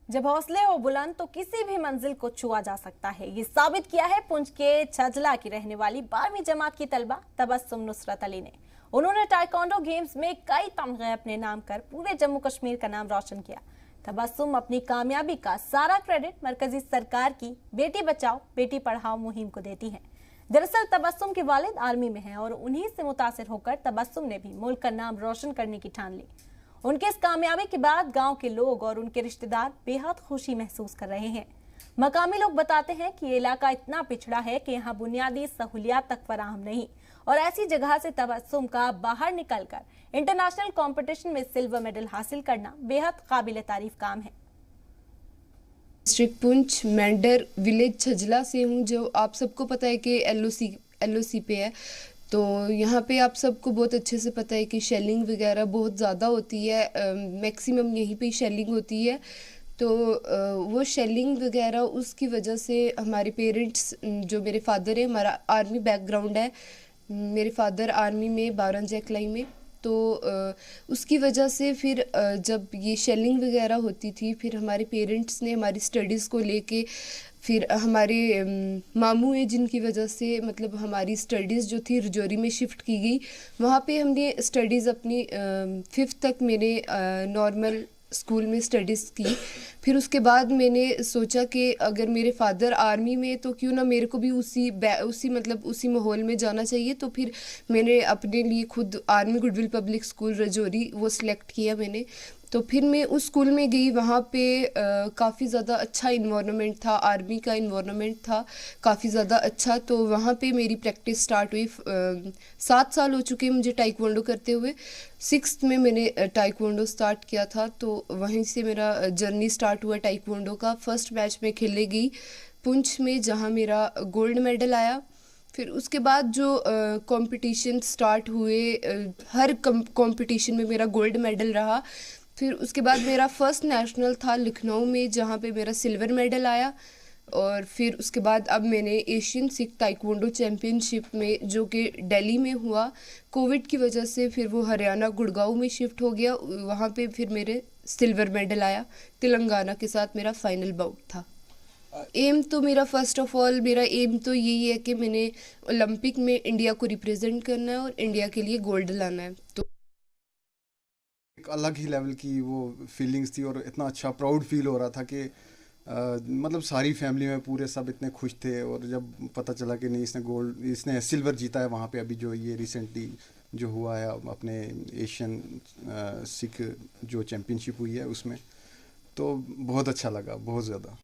जब हौसले हो बुलंद तो किसी भी मंजिल को छुआ जा सकता है। ये साबित किया है पुंछ के छजला की रहने वाली 12वीं जमात की तलबा तबस्सुम नुसरत अली ने। उन्होंने टाइकोंडो गेम्स में कई तमगे अपने नाम कर पूरे जम्मू कश्मीर का नाम रोशन किया। तबस्सुम अपनी कामयाबी का सारा क्रेडिट मरकजी सरकार की बेटी बचाओ बेटी पढ़ाओ मुहिम को देती है। दरअसल तबस्सुम के वालिद आर्मी में हैं और उन्हीं से मुतासिर होकर तबस्सुम ने भी मुल्क का नाम रोशन करने की ठान ली। उनके इस कामयाबी के बाद गांव के लोग और उनके रिश्तेदार बेहद खुशी महसूस कर रहे हैं। मकामी लोग बताते हैं कि ये इलाका इतना पिछड़ा है कि यहाँ बुनियादी सहूलियात तक फराहम नहीं और ऐसी जगह से तबस्सुम का बाहर निकलकर इंटरनेशनल कंपटीशन में सिल्वर मेडल हासिल करना बेहद काबिल तारीफ काम है। डिस्ट्रिक्ट पुंछ मेंढर विलेज छजला से हूँ, जो आप सबको पता है कि एलओसी पे है। तो यहाँ पे आप सबको बहुत अच्छे से पता है कि शेलिंग वगैरह बहुत ज़्यादा होती है, मैक्सिमम यहीं पे शेलिंग होती है। तो वो शेलिंग वगैरह उसकी वजह से हमारे पेरेंट्स, जो मेरे फादर है, हमारा आर्मी बैकग्राउंड है, मेरे फादर आर्मी में 12 जैकलाई में। तो उसकी वजह से फिर जब ये शेलिंग वगैरह होती थी, फिर हमारे पेरेंट्स ने हमारी स्टडीज़ को लेके, फिर हमारे मामू है जिनकी वजह से मतलब हमारी स्टडीज़ जो थी रजौरी में शिफ्ट की गई। वहाँ पे हमने स्टडीज़ अपनी 5th तक मैंने नॉर्मल स्कूल में स्टडीज़ की। फिर उसके बाद मैंने सोचा कि अगर मेरे फादर आर्मी में तो क्यों ना मेरे को भी उसी माहौल में जाना चाहिए। तो फिर मैंने अपने लिए खुद army goodwill public school Rajouri वो सिलेक्ट किया मैंने। तो फिर मैं उस स्कूल में गई, वहाँ पे काफ़ी ज़्यादा अच्छा इन्वायरमेंट था, आर्मी का इन्वायरमेंट था काफ़ी ज़्यादा अच्छा। तो वहाँ पे मेरी प्रैक्टिस स्टार्ट हुई। 7 साल हो चुके मुझे टाइक्वांडो करते हुए। 6th में मैंने टाइक्वांडो स्टार्ट किया था, तो वहीं से मेरा जर्नी स्टार्ट हुआ टाइक्वांडो का। फर्स्ट मैच में खेले गई पुंछ में, जहाँ मेरा गोल्ड मेडल आया। फिर उसके बाद जो कंपटीशन स्टार्ट हुए, हर कंपटीशन में मेरा गोल्ड मेडल रहा। फिर उसके बाद मेरा फर्स्ट नेशनल था लखनऊ में, जहाँ पे मेरा सिल्वर मेडल आया। और फिर उसके बाद अब मैंने एशियन सिख ताइक्वांडो चैम्पियनशिप में, जो कि दिल्ली में हुआ, कोविड की वजह से फिर वो हरियाणा गुड़गांव में शिफ्ट हो गया। वहाँ पे फिर मेरे सिल्वर मेडल आया। तेलंगाना के साथ मेरा फाइनल बाउट था। एम तो मेरा फर्स्ट ऑफ ऑल मेरा एम तो यही है कि मैंने ओलंपिक में इंडिया को रिप्रेजेंट करना है और इंडिया के लिए गोल्ड लाना है। तो एक अलग ही लेवल की वो फीलिंग्स थी और इतना अच्छा प्राउड फील हो रहा था कि मतलब सारी फैमिली में पूरे सब इतने खुश थे। और जब पता चला कि नहीं, इसने सिल्वर जीता है वहाँ पे, अभी जो ये रिसेंटली जो हुआ है अपने एशियन सिख जो चैम्पियनशिप हुई है उसमें, तो बहुत अच्छा लगा, बहुत ज़्यादा।